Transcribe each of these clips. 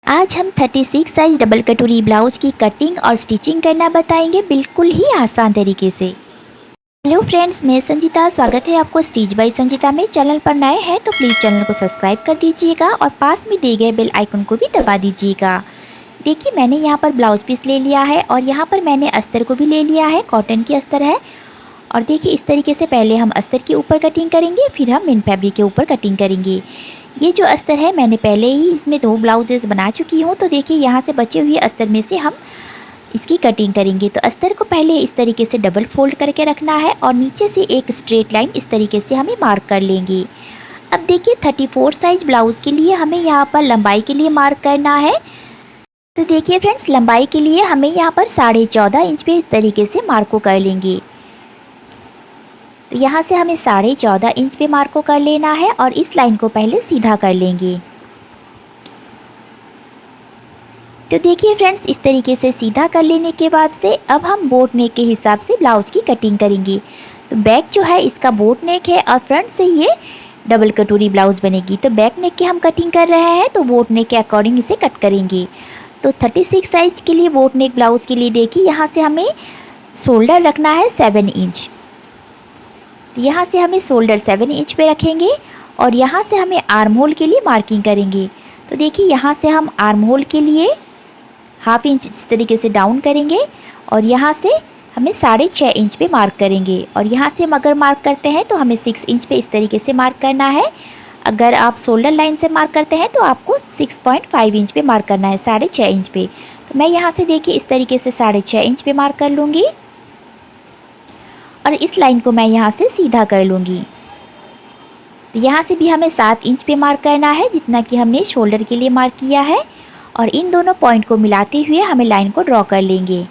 आज हम 36 size double कटोरी ब्लाउज की कटिंग और स्टिचिंग करना बताएंगे बिल्कुल ही आसान तरीके से। हेलो फ्रेंड्स, मैं संजीता, स्वागत है आपको स्टिच बाय संजीता में। चैनल पर नए हैं तो प्लीज़ चैनल को सब्सक्राइब कर दीजिएगा और पास में दिए गए बेल आइकन को भी दबा दीजिएगा। देखिए, मैंने यहाँ पर ब्लाउज पीस ले लिया है और यहाँ पर मैंने अस्तर को भी ले लिया है, कॉटन की अस्तर है। और देखिए, इस तरीके से पहले हम अस्तर के ऊपर कटिंग करेंगे, फिर हम मेन फैब्रिक के ऊपर कटिंग करेंगे। ये जो अस्तर है, मैंने पहले ही इसमें 2 ब्लाउजेस बना चुकी हूँ। तो देखिए, यहाँ से बचे हुए अस्तर में से हम इसकी कटिंग करेंगे। तो अस्तर को पहले इस तरीके से डबल फोल्ड करके रखना है और नीचे से एक स्ट्रेट लाइन इस तरीके से हमें मार्क कर लेंगे। अब देखिए, 34 साइज ब्लाउज़ के लिए हमें यहाँ पर लंबाई के लिए मार्क करना है। तो देखिए फ्रेंड्स, लंबाई के लिए हमें यहाँ पर 14.5 इंच पे इस तरीके से मार्क को कर लेंगे। तो यहाँ से हमें 14.5 इंच पे मार्क को कर लेना है और इस लाइन को पहले सीधा कर लेंगे। तो देखिए फ्रेंड्स, इस तरीके से सीधा कर लेने के बाद से अब हम बोट नेक के हिसाब से ब्लाउज की कटिंग करेंगे। तो बैक जो है इसका बोट नेक है और फ्रंट से ये डबल कटोरी ब्लाउज बनेगी। तो बैक नेक की हम कटिंग कर रहे हैं तो बोट नेक के अकॉर्डिंग इसे कट करेंगे। तो 36 साइज के लिए बोट नेक ब्लाउज़ के लिए देखिए, यहाँ से हमें शोल्डर रखना है 7 इंच। तो यहाँ से हमें शोल्डर 7 इंच पे रखेंगे और यहाँ से हमें आर्म होल के लिए मार्किंग करेंगे। तो देखिए, यहाँ से हम आर्म होल के लिए हाफ इंच इस तरीके से डाउन करेंगे और यहाँ से हमें 6.5 इंच पे मार्क करेंगे। और यहाँ से हम अगर मार्क करते हैं तो हमें 6 इंच पे इस तरीके से मार्क करना है। अगर आप शोल्डर लाइन से मार्क करते हैं तो आपको 6.5 इंच पे मार्क करना है, 6.5 इंच पे। तो मैं यहाँ से देखिए इस तरीके से 6.5 इंच पे मार्क कर लूँगी और इस लाइन को मैं यहाँ से सीधा कर लूँगी। तो यहाँ से भी हमें 7 इंच पे मार्क करना है, जितना कि हमने शोल्डर के लिए मार्क किया है। और इन दोनों पॉइंट को मिलाते हुए हमें लाइन को ड्रॉ कर लेंगे।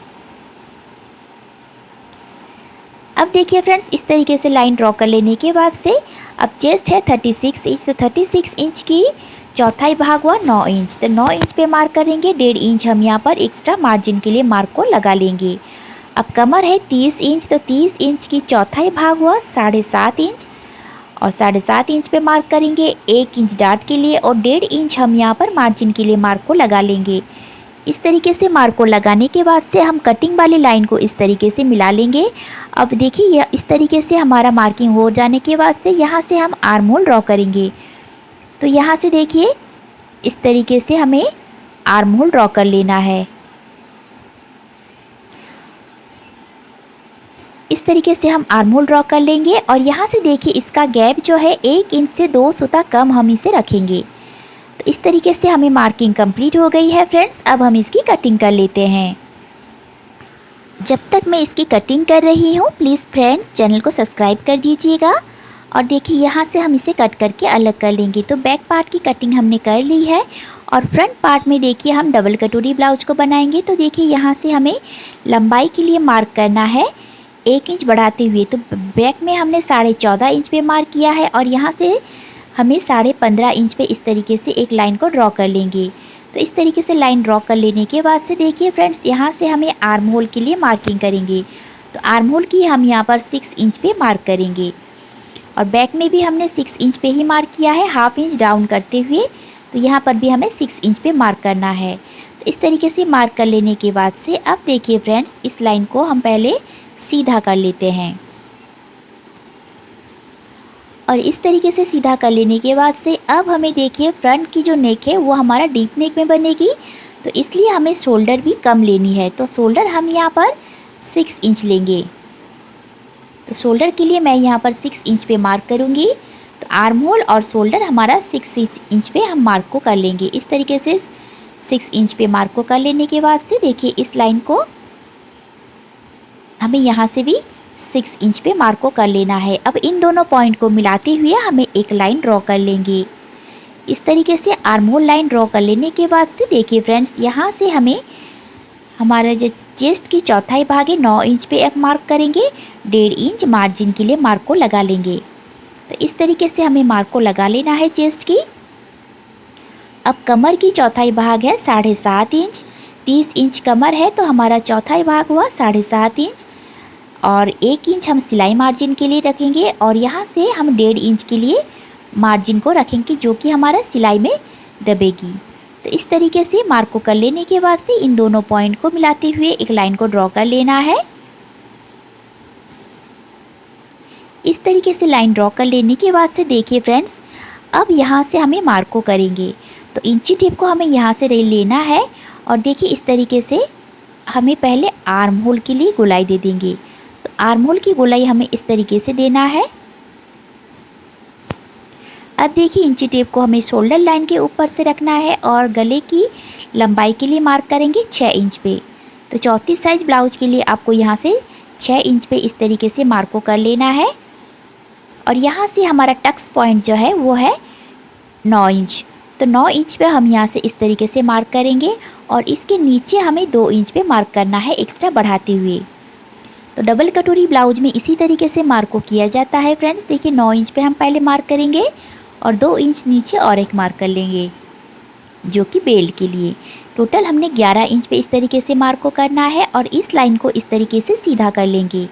अब देखिए फ्रेंड्स, इस तरीके से लाइन ड्रॉ कर लेने के बाद से अब चेस्ट है 36 इंच। तो 36 इंच की चौथाई भाग हुआ 9 इंच। तो 9 इंच पे मार्क करेंगे, 1.5 इंच हम यहाँ पर एक्स्ट्रा मार्जिन के लिए मार्क को लगा लेंगे। अब कमर है 30 इंच। तो 30 इंच की चौथाई भाग हुआ 7.5 इंच और 7.5 इंच पे मार्क करेंगे, 1 इंच डार्ट के लिए और 1.5 इंच हम यहाँ पर मार्जिन के लिए मार्क को लगा लेंगे। इस तरीके से मार्क को लगाने के बाद से हम कटिंग वाली लाइन को इस तरीके से मिला लेंगे। अब देखिए, यह इस तरीके से हमारा मार्किंग हो जाने के बाद से यहाँ से हम आर्म होल ड्रॉ करेंगे। तो यहाँ से देखिए इस तरीके से हमें आर्म होल ड्रॉ कर लेना है। इस तरीके से हम आर्म होल ड्रॉ कर लेंगे और यहाँ से देखिए इसका गैप जो है 1 इंच से 2 सूता कम हम इसे रखेंगे। तो इस तरीके से हमें मार्किंग कंप्लीट हो गई है फ्रेंड्स। अब हम इसकी कटिंग कर लेते हैं। जब तक मैं इसकी कटिंग कर रही हूँ, प्लीज़ फ्रेंड्स चैनल को सब्सक्राइब कर दीजिएगा। और देखिए, यहाँ से हम इसे कट करके अलग कर लेंगे। तो बैक पार्ट की कटिंग हमने कर ली है और फ्रंट पार्ट में देखिए हम डबल कटोरी ब्लाउज को बनाएंगे। तो देखिए, यहाँ से हमें लंबाई के लिए मार्क करना है 1 इंच बढ़ाते हुए। तो बैक में हमने 14.5 इंच पे मार्क किया है और यहाँ से हमें 15.5 इंच पे इस तरीके से एक लाइन को ड्रॉ कर लेंगे। तो इस तरीके से लाइन ड्रॉ कर लेने के बाद से देखिए फ्रेंड्स, यहाँ से हमें आर्म होल के लिए मार्किंग करेंगे। तो आर्म होल की हम यहाँ पर 6 इंच पे मार्क करेंगे और बैक में भी हमने 6 इंच पे ही मार्क किया है, हाफ इंच डाउन करते हुए। तो यहाँ पर भी हमें 6 इंच पे मार्क करना है। तो इस तरीके से मार्क कर लेने के बाद से अब देखिए फ्रेंड्स, इस लाइन को हम पहले सीधा कर लेते हैं और इस तरीके से सीधा कर लेने के बाद से अब हमें देखिए फ्रंट की जो नेक है वो हमारा डीप नेक में बनेगी। तो इसलिए हमें शोल्डर भी कम लेनी है। तो शोल्डर हम यहाँ पर 6 इंच लेंगे। तो शोल्डर के लिए मैं यहाँ पर 6 इंच पे मार्क करूँगी। तो आर्म होल और शोल्डर हमारा 6 इंच पे हम मार्क को कर लेंगे। इस तरीके से 6 इंच पे मार्क को कर लेने के बाद से देखिए इस लाइन को हमें यहाँ से भी 6 इंच पे मार्क को कर लेना है। अब इन दोनों पॉइंट को मिलाते हुए हमें एक लाइन ड्रॉ कर लेंगे। इस तरीके से आर्म होल लाइन ड्रॉ कर लेने के बाद से देखिए फ्रेंड्स, यहाँ से हमें हमारा जो चेस्ट की चौथाई भाग है 9 इंच पे एक मार्क करेंगे, 1.5 इंच मार्जिन के लिए मार्क को लगा लेंगे। तो इस तरीके से हमें मार्क को लगा लेना है चेस्ट की। अब कमर की चौथाई भाग है 7.5 इंच। 30 इंच कमर है तो हमारा चौथाई भाग हुआ 7.5 इंच और 1 इंच हम सिलाई मार्जिन के लिए रखेंगे और यहाँ से हम 1.5 इंच के लिए मार्जिन को रखेंगे, जो कि हमारा सिलाई में दबेगी। तो इस तरीके से मार्क को कर लेने के बाद से इन दोनों पॉइंट को मिलाते हुए एक लाइन को ड्रॉ कर लेना है। इस तरीके से लाइन ड्रॉ कर लेने के बाद से देखिए फ्रेंड्स, अब यहाँ से हमें मार्क को करेंगे। तो इंची टेप को हमें यहाँ से लेना है और देखिए इस तरीके से हमें पहले आर्म होल के लिए गोलाई दे देंगे। तो आर्म होल की गोलाई हमें इस तरीके से देना है। अब देखिए इंची टेप को हमें शोल्डर लाइन के ऊपर से रखना है और गले की लंबाई के लिए मार्क करेंगे 6 इंच पे। तो 34 साइज ब्लाउज के लिए आपको यहाँ से 6 इंच पे इस तरीके से मार्क को कर लेना है। और यहाँ से हमारा टक्स पॉइंट जो है वो है 9 इंच। तो 9 इंच पे हम यहाँ से इस तरीके से मार्क करेंगे और इसके नीचे हमें 2 इंच पे मार्क करना है एक्स्ट्रा बढ़ाते हुए। तो डबल कटोरी ब्लाउज में इसी तरीके से मार्क को किया जाता है फ्रेंड्स। देखिए 9 इंच पे हम पहले मार्क करेंगे और 2 इंच नीचे और एक मार्क कर लेंगे जो कि बेल्ट के लिए। टोटल हमने 11 इंच पे इस तरीके से मार्क को करना है और इस लाइन को इस तरीके से सीधा कर लेंगे।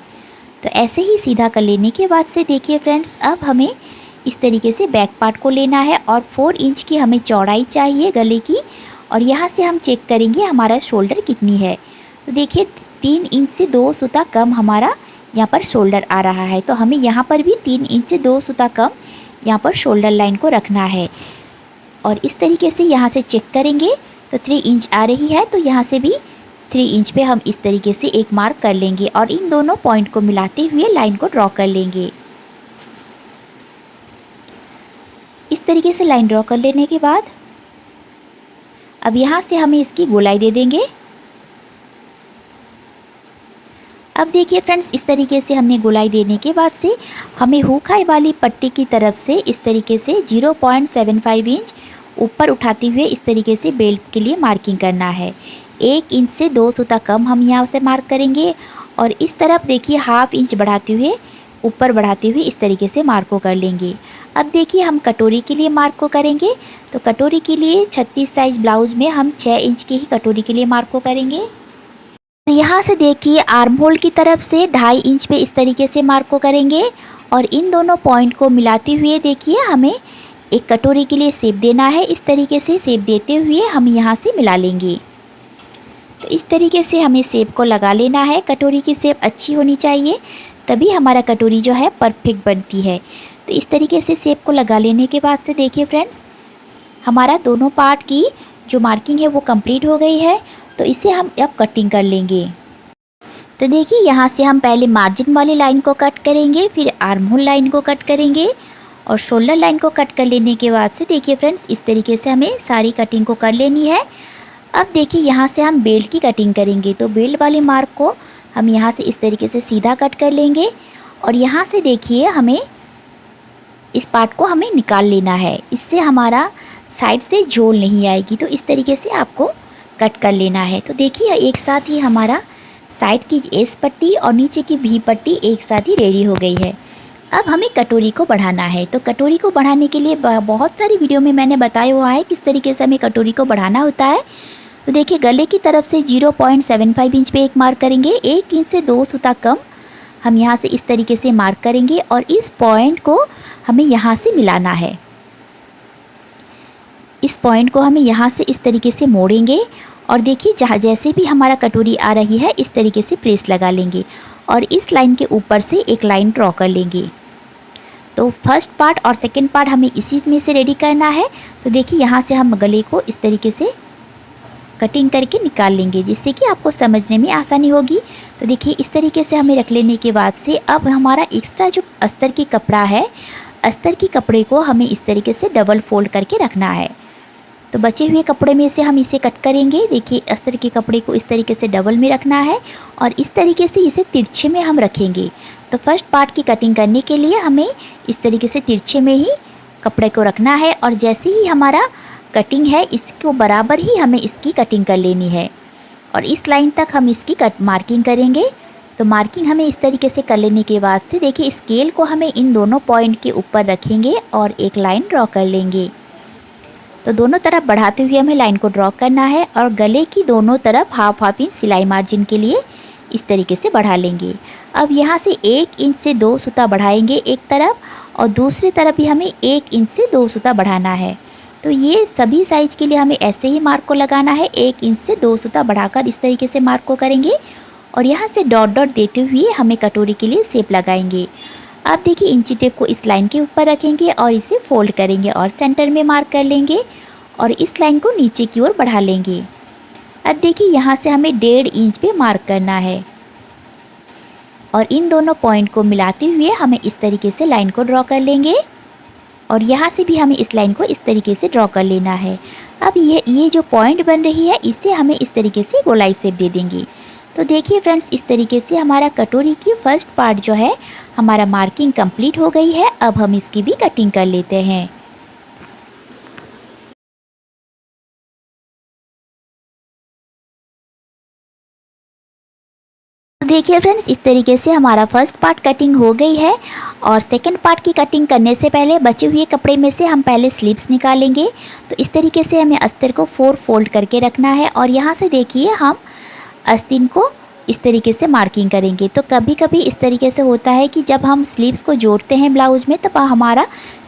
तो ऐसे ही सीधा कर लेने के बाद से देखिए फ्रेंड्स, अब हमें इस तरीके से बैक पार्ट को लेना है और 4 इंच की हमें चौड़ाई चाहिए गले की। और यहाँ से हम चेक करेंगे हमारा शोल्डर कितनी है। तो देखिए 3 इंच से 2 सूता कम हमारा यहाँ पर शोल्डर आ रहा है। तो हमें यहाँ पर भी 3 इंच से 2 सूता कम यहाँ पर शोल्डर लाइन को रखना है। और इस तरीके से यहाँ से चेक करेंगे तो 3 इंच आ रही है। तो यहाँ से भी 3 इंच पे हम इस तरीके से एक मार्क कर लेंगे और इन दोनों पॉइंट को मिलाते हुए लाइन को ड्रॉ कर लेंगे। इस तरीके से लाइन ड्रॉ कर लेने के बाद अब यहाँ से हमें इसकी गोलाई दे देंगे। अब देखिए फ्रेंड्स, इस तरीके से हमने गोलाई देने के बाद से हमें हुक-हाई वाली पट्टी की तरफ से इस तरीके से 0.75 इंच ऊपर उठाते हुए इस तरीके से बेल्ट के लिए मार्किंग करना है। 1 इंच से 2 सूता कम हम यहाँ से मार्क करेंगे और इस तरफ देखिए ½ इंच बढ़ाते हुए ऊपर बढ़ाते हुए इस तरीके से मार्क को कर लेंगे। अब देखिए हम कटोरी के लिए मार्क को करेंगे। तो कटोरी के लिए 36 साइज ब्लाउज में हम 6 इंच की ही कटोरी के लिए मार्क को करेंगे। यहाँ से देखिए आर्म होल की तरफ से 2.5 इंच पे इस तरीके से मार्क को करेंगे और इन दोनों पॉइंट को मिलाते हुए देखिए हमें एक कटोरी के लिए शेप देना है। इस तरीके से शेप देते हुए हम यहाँ से मिला लेंगे। तो इस तरीके से हमें शेप को लगा लेना है। कटोरी की शेप अच्छी होनी चाहिए, तभी हमारा कटोरी जो है परफेक्ट बनती है। तो इस तरीके से शेप को लगा लेने के बाद से देखिए फ्रेंड्स, हमारा दोनों पार्ट की जो मार्किंग है वो कंप्लीट हो गई है। तो इसे हम अब कटिंग कर लेंगे। तो देखिए यहाँ से हम पहले मार्जिन वाली लाइन को कट करेंगे, फिर आर्म होल लाइन को कट करेंगे और शोल्डर लाइन को कट कर लेने के बाद से देखिए फ्रेंड्स, इस तरीके से हमें सारी कटिंग को कर लेनी है। अब देखिए यहाँ से हम बेल्ट की कटिंग करेंगे। तो बेल्ट वाली मार्क को हम यहाँ से इस तरीके से सीधा कट कर लेंगे और यहाँ से देखिए हमें इस पार्ट को हमें निकाल लेना है। इससे हमारा साइड से झोल नहीं आएगी। तो इस तरीके से आपको कट कर लेना है। तो देखिए एक साथ ही हमारा साइड की एस पट्टी और नीचे की भी पट्टी एक साथ ही रेडी हो गई है। अब हमें कटोरी को बढ़ाना है। तो कटोरी को बढ़ाने के लिए बहुत सारी वीडियो में मैंने बताया हुआ है किस तरीके से हमें कटोरी को बढ़ाना होता है। तो देखिए गले की तरफ से 0.75 इंच पे एक मार्क करेंगे। 1 इंच से 2 सूता कम हम यहाँ से इस तरीके से मार्क करेंगे और इस पॉइंट को हमें यहाँ से मिलाना है। इस पॉइंट को हमें यहाँ से इस तरीके से मोड़ेंगे और देखिए जहाँ जैसे भी हमारा कटोरी आ रही है इस तरीके से प्रेस लगा लेंगे और इस लाइन के ऊपर से एक लाइन ड्रॉ कर लेंगे। तो फर्स्ट पार्ट और सेकंड पार्ट हमें इसी में से रेडी करना है। तो देखिए यहाँ से हम गले को इस तरीके से कटिंग करके निकाल लेंगे जिससे कि आपको समझने में आसानी होगी। तो देखिए इस तरीके से हमें रख लेने के बाद से अब हमारा एक्स्ट्रा जो अस्तर की कपड़ा है, अस्तर की कपड़े को हमें इस तरीके से डबल फोल्ड करके रखना है। तो बचे हुए कपड़े में से हम इसे कट करेंगे। देखिए अस्तर के कपड़े को इस तरीके से डबल में रखना है और इस तरीके से इसे तिरछे में हम रखेंगे। तो फर्स्ट पार्ट की कटिंग करने के लिए हमें इस तरीके से तिरछे में ही कपड़े को रखना है और जैसे ही हमारा कटिंग है इसको बराबर ही हमें इसकी कटिंग कर लेनी है और इस लाइन तक हम इसकी मार्किंग करेंगे। तो मार्किंग हमें इस तरीके से कर लेने के बाद से देखिए स्केल को हमें इन दोनों पॉइंट के ऊपर रखेंगे और एक लाइन ड्रॉ कर लेंगे। तो दोनों तरफ बढ़ाते हुए हमें लाइन को ड्रॉ करना है और गले की दोनों तरफ ½ इंच सिलाई मार्जिन के लिए इस तरीके से बढ़ा लेंगे। अब यहाँ से 1 इंच से 2 सूता बढ़ाएंगे एक तरफ और दूसरी तरफ भी हमें 1 इंच से 2 सूता बढ़ाना है। तो ये सभी साइज़ के लिए हमें ऐसे ही मार्क को लगाना है। 1 इंच से 2 सूता बढ़ाकर इस तरीके से मार्क को करेंगे और यहाँ से डॉट डॉट देते हुए हमें कटोरी के लिए शेप लगाएंगे। अब देखिए इंची टेप को इस लाइन के ऊपर रखेंगे और इसे फोल्ड करेंगे और सेंटर में मार्क कर लेंगे और इस लाइन को नीचे की ओर बढ़ा लेंगे। अब देखिए यहाँ से हमें 1.5 इंच पे मार्क करना है और इन दोनों पॉइंट को मिलाते हुए हमें इस तरीके से लाइन को ड्रॉ कर लेंगे और यहाँ से भी हमें इस लाइन को इस तरीके से ड्रॉ कर लेना है। अब ये जो पॉइंट बन रही है इसे हमें इस तरीके से गोलाई शेप दे देंगे। तो देखिए फ्रेंड्स, इस तरीके से हमारा कटोरी की फर्स्ट पार्ट जो है हमारा मार्किंग कंप्लीट हो गई है। अब हम इसकी भी कटिंग कर लेते हैं। देखिए फ्रेंड्स, इस तरीके से हमारा फर्स्ट पार्ट कटिंग हो गई है और सेकंड पार्ट की कटिंग करने से पहले बचे हुए कपड़े में से हम पहले स्लीव्स निकालेंगे। तो इस तरीके से हमें अस्तर को 4 फोल्ड करके रखना है और यहाँ से देखिए हम आस्तीन को इस तरीके से मार्किंग करेंगे। तो कभी कभी इस तरीके से होता है कि जब हम स्लीव्स को जोड़ते हैं ब्लाउज में तब हमारा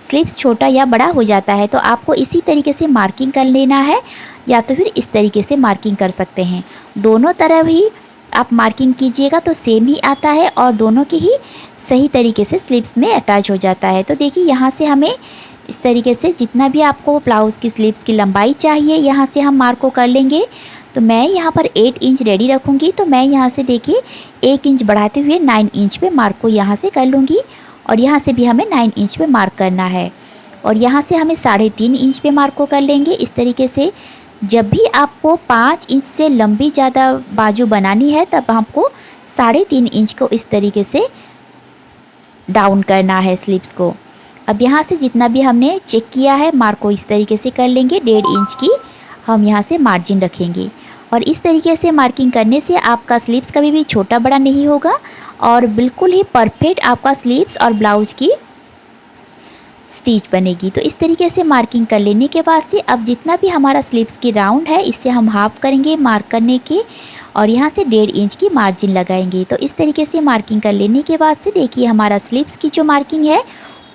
स्लीव्स छोटा या बड़ा हो जाता है। तो आपको इसी तरीके से मार्किंग कर लेना है या तो फिर इस तरीके से मार्किंग कर सकते हैं। दोनों तरफ ही आप मार्किंग कीजिएगा तो सेम ही आता है और दोनों के ही सही तरीके से स्लीव्स में अटैच हो जाता है। तो देखिए यहाँ से हमें इस तरीके से जितना भी आपको ब्लाउज़ की स्लीव्स की लंबाई चाहिए यहाँ से हम मार्क को कर लेंगे। तो मैं यहाँ पर 8 इंच रेडी रखूँगी। तो मैं यहाँ से देखिए 1 इंच बढ़ाते हुए 9 इंच पे मार्क को यहाँ से कर लूँगी और यहाँ से भी हमें 9 इंच पे मार्क करना है और यहाँ से हमें 3.5 इंच पे मार्क को कर लेंगे। इस तरीके से जब भी आपको 5 इंच से लंबी ज़्यादा बाजू बनानी है तब आपको 3.5 इंच को इस तरीके से डाउन करना है स्लीव्स को। अब यहाँ से जितना भी हमने चेक किया है मार्क को इस तरीके से कर लेंगे। 1.5 इंच की हम यहाँ से मार्जिन रखेंगे और इस तरीके से मार्किंग करने से आपका स्लीव्स कभी भी छोटा बड़ा नहीं होगा और बिल्कुल ही परफेक्ट आपका स्लीव्स और ब्लाउज की स्टिच बनेगी। तो इस तरीके से मार्किंग कर लेने के बाद से अब जितना भी हमारा स्लीव्स की राउंड है इससे हम हाफ करेंगे मार्क करने के और यहाँ से 1.5 इंच की मार्जिन लगाएंगे। तो इस तरीके से मार्किंग कर लेने के बाद से देखिए हमारा स्लीव्स की जो मार्किंग है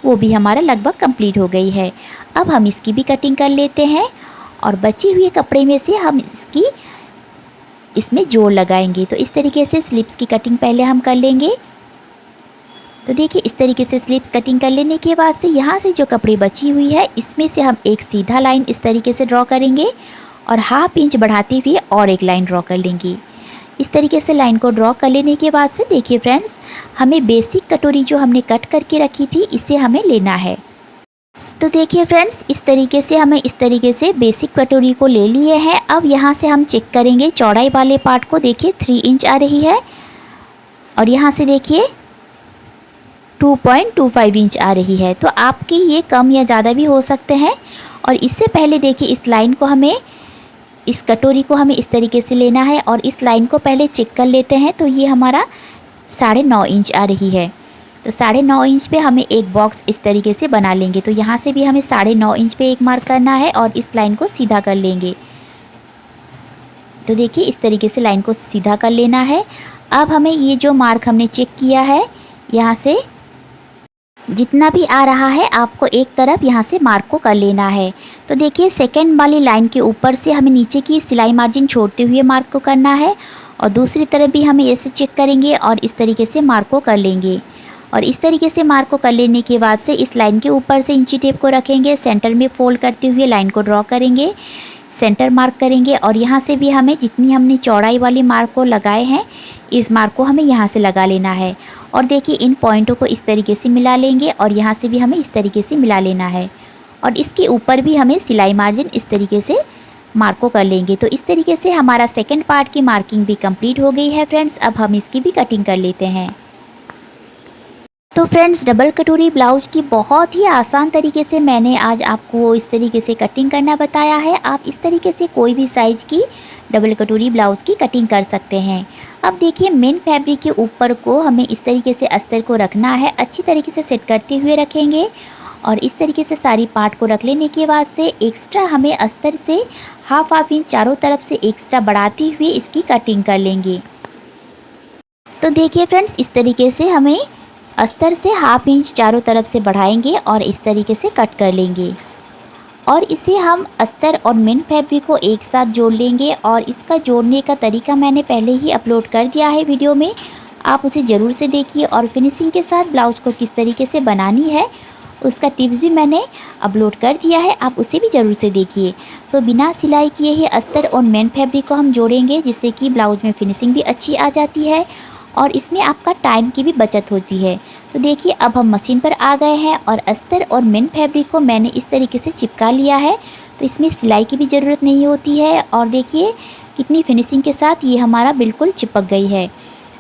वो भी हमारा लगभग कंप्लीट हो गई है। अब हम इसकी भी कटिंग कर लेते हैं और बचे हुए कपड़े में से हम इसमें जोड़ लगाएंगे। तो इस तरीके से स्लीव्स की कटिंग पहले हम कर लेंगे। तो देखिए इस तरीके से स्लीव्स कटिंग कर लेने के बाद से यहाँ से जो कपड़े बची हुई है इसमें से हम एक सीधा लाइन इस तरीके से ड्रॉ करेंगे और हाफ इंच बढ़ाते हुए और एक लाइन ड्रॉ कर लेंगे। इस तरीके से लाइन को ड्रॉ कर लेने के बाद से देखिए फ्रेंड्स, हमें बेसिक कटोरी जो हमने कट करके रखी थी इसे हमें लेना है। तो देखिए फ्रेंड्स, इस तरीके से हमें इस तरीके से बेसिक कटोरी को ले लिए हैं। अब यहाँ से हम चेक करेंगे चौड़ाई वाले पार्ट को। देखिए 3 इंच आ रही है और यहाँ से देखिए 2.25 इंच आ रही है। तो आपके ये कम या ज़्यादा भी हो सकते हैं। और इससे पहले देखिए इस लाइन को हमें, इस कटोरी को हमें इस तरीके से लेना है और इस लाइन को पहले चेक कर लेते हैं। तो ये हमारा 9.5 इंच आ रही है। तो 9.5 इंच पे हमें एक बॉक्स इस तरीके से बना लेंगे। तो यहाँ से भी हमें 9.5 इंच पे एक मार्क करना है और इस लाइन को सीधा कर लेंगे। तो देखिए इस तरीके से लाइन को सीधा कर लेना है। अब हमें ये जो मार्क हमने चेक किया है यहाँ से जितना भी आ रहा है आपको एक तरफ यहाँ से मार्क को कर लेना है। तो देखिए सेकंड वाली लाइन के ऊपर से हमें नीचे की सिलाई मार्जिन छोड़ते हुए मार्क को करना है और दूसरी तरफ भी हमें ऐसे चेक करेंगे और इस तरीके से मार्क को कर लेंगे। और इस तरीके से मार्क को कर लेने के बाद से इस लाइन के ऊपर से इंची टेप को रखेंगे, सेंटर में फोल्ड करते हुए लाइन को ड्रॉ करेंगे, सेंटर मार्क करेंगे और यहाँ से भी हमें जितनी हमने चौड़ाई वाली मार्क को लगाए हैं इस मार्क को हमें यहाँ से लगा लेना है। और देखिए इन पॉइंटों को इस तरीके से मिला लेंगे और यहाँ से भी हमें इस तरीके से मिला लेना है और इसके ऊपर भी हमें सिलाई मार्जिन इस तरीके से मार्क को कर लेंगे। तो इस तरीके से हमारा सेकंड पार्ट की मार्किंग भी कंप्लीट हो गई है फ्रेंड्स। अब हम इसकी भी कटिंग कर लेते हैं। तो फ्रेंड्स, डबल कटोरी ब्लाउज की बहुत ही आसान तरीके से मैंने आज आपको इस तरीके से कटिंग करना बताया है। आप इस तरीके से कोई भी साइज़ की डबल कटोरी ब्लाउज की कटिंग कर सकते हैं। अब देखिए मेन फैब्रिक के ऊपर को हमें इस तरीके से अस्तर को रखना है, अच्छी तरीके से सेट करते हुए रखेंगे और इस तरीके से सारी पार्ट को रख लेने के बाद से एक्स्ट्रा हमें अस्तर से हाफ इंच चारों तरफ से एक्स्ट्रा बढ़ाते हुए इसकी कटिंग कर लेंगे। तो देखिए फ्रेंड्स, इस तरीके से हमें अस्तर से हाफ इंच चारों तरफ से बढ़ाएंगे और इस तरीके से कट कर लेंगे। और इसे हम अस्तर और मेन फैब्रिक को एक साथ जोड़ लेंगे। और इसका जोड़ने का तरीका मैंने पहले ही अपलोड कर दिया है वीडियो में, आप उसे ज़रूर से देखिए। और फिनिशिंग के साथ ब्लाउज़ को किस तरीके से बनानी है उसका टिप्स भी मैंने अपलोड कर दिया है, आप उसे भी ज़रूर से देखिए। तो बिना सिलाई किए ही अस्तर और मेन फैब्रिक को हम जोड़ेंगे, जिससे कि ब्लाउज़ में फिनिशिंग भी अच्छी आ जाती है और इसमें आपका टाइम की भी बचत होती है। तो देखिए अब हम मशीन पर आ गए हैं और अस्तर और मेन फैब्रिक को मैंने इस तरीके से चिपका लिया है। तो इसमें सिलाई की भी ज़रूरत नहीं होती है और देखिए कितनी फिनिशिंग के साथ ये हमारा बिल्कुल चिपक गई है।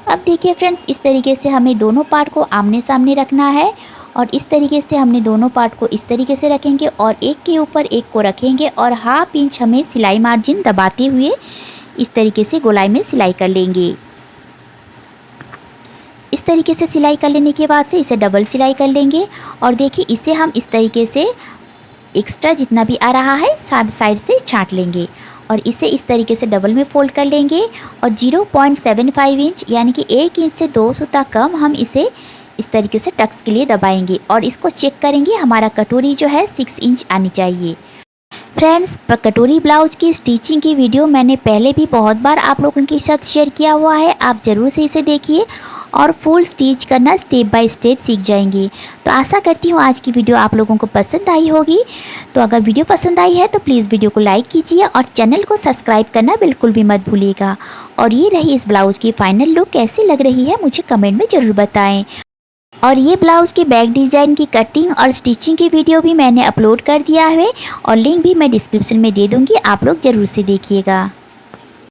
अब देखिए फ्रेंड्स, इस तरीके से हमें दोनों पार्ट को आमने सामने रखना है और इस तरीके से हमने दोनों पार्ट को इस तरीके से रखेंगे और एक के ऊपर एक को रखेंगे और हाफ इंच हमें सिलाई मार्जिन दबाते हुए इस तरीके से गोलाई में सिलाई कर लेंगे। इस तरीके से सिलाई कर लेने के बाद से इसे डबल सिलाई कर लेंगे और देखिए इसे हम इस तरीके से एक्स्ट्रा जितना भी आ रहा है साइड से छांट लेंगे और इसे इस तरीके से डबल में फोल्ड कर लेंगे और 0.75 इंच यानी कि 1 इंच से 2 सूता कम हम इसे इस तरीके से टक्स के लिए दबाएंगे और इसको चेक करेंगे। हमारा कटोरी जो है 6 इंच आनी चाहिए। फ्रेंड्स, कटोरी ब्लाउज की स्टिचिंग की वीडियो मैंने पहले भी बहुत बार आप लोगों के साथ शेयर किया हुआ है, आप ज़रूर से इसे देखिए और फुल स्टिच करना स्टेप बाय स्टेप सीख जाएंगे। तो आशा करती हूँ आज की वीडियो आप लोगों को पसंद आई होगी। तो अगर वीडियो पसंद आई है तो प्लीज़ वीडियो को लाइक कीजिए और चैनल को सब्सक्राइब करना बिल्कुल भी मत भूलिएगा। और ये रही इस ब्लाउज़ की फाइनल लुक, कैसी लग रही है मुझे कमेंट में ज़रूर बताएँ। और ये ब्लाउज़ के बैक डिज़ाइन की कटिंग और स्टिचिंग की वीडियो भी मैंने अपलोड कर दिया है और लिंक भी मैं डिस्क्रिप्शन में दे दूँगी, आप लोग ज़रूर से देखिएगा।